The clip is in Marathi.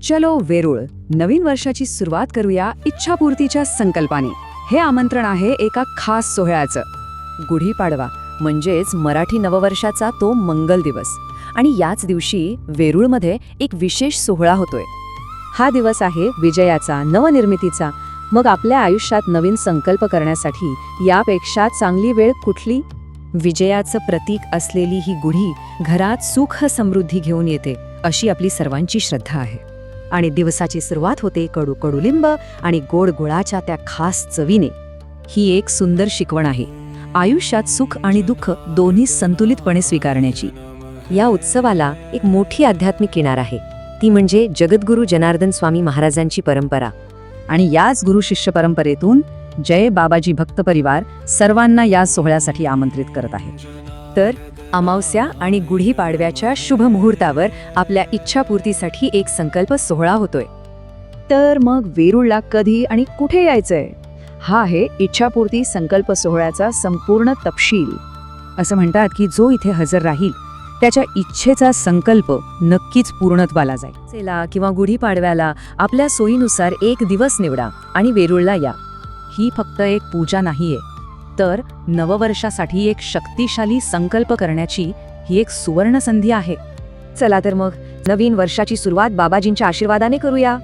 चलो वेरूळ, नवीन वर्षाची सुरुवात करूया इच्छापूर्तीच्या संकल्पाने. हे आमंत्रण आहे एका खास सोहळ्याचं. गुढीपाडवा म्हणजेच मराठी नववर्षाचा तो मंगल दिवस. आणि याच दिवशी वेरूळमध्ये एक विशेष सोहळा होतोय. हा दिवस आहे विजयाचा, नवनिर्मितीचा. मग आपल्या आयुष्यात नवीन संकल्प करण्यासाठी यापेक्षा चांगली वेळ कुठली? विजयाचं प्रतीक असलेली ही गुढी घरात सुख समृद्धी घेऊन येते, अशी आपली सर्वांची श्रद्धा आहे. आणि दिवसाची सुरुवात होते कडू कडुलिंब आणि गोड गुळाच्या त्या खास चवीने. ही एक सुंदर शिकवण आहे आयुष्यात सुख आणि दुःख दोन्ही संतुलितपणे स्वीकारण्याची. या उत्सवाला एक मोठी आध्यात्मिक किनार आहे, ती म्हणजे जगद्गुरू जनार्दन स्वामी महाराजांची परंपरा. आणि याच गुरु शिष्य परंपरेतून जय बाबाजी भक्त परिवार सर्वांना या सोहळ्यासाठी आमंत्रित करत आहे. तर अमावस्या आणि गुढीपाडव्याच्या शुभ मुहूर्तावर आपल्या इच्छापूर्तीसाठी एक संकल्प सोहळा होतोय. तर मग वेरूळला कधी आणि कुठे यायचंय? हा आहे इच्छापूर्ती संकल्प सोहळ्याचा संपूर्ण तपशील. असं म्हणतात की जो इथे हजर राहील त्याच्या इच्छेचा संकल्प नक्कीच पूर्णत्वाला जाईल. किंवा गुढीपाडव्याला आपल्या सोयीनुसार एक दिवस निवडा आणि वेरूळला या. ही फक्त एक पूजा नाहीये, तर नववर्षासाठी एक शक्तिशाली संकल्प करण्याची ही एक सुवर्ण संधी आहे. चला तर मग नवीन वर्षाची सुरुवात बाबाजींच्या आशीर्वादाने करूया.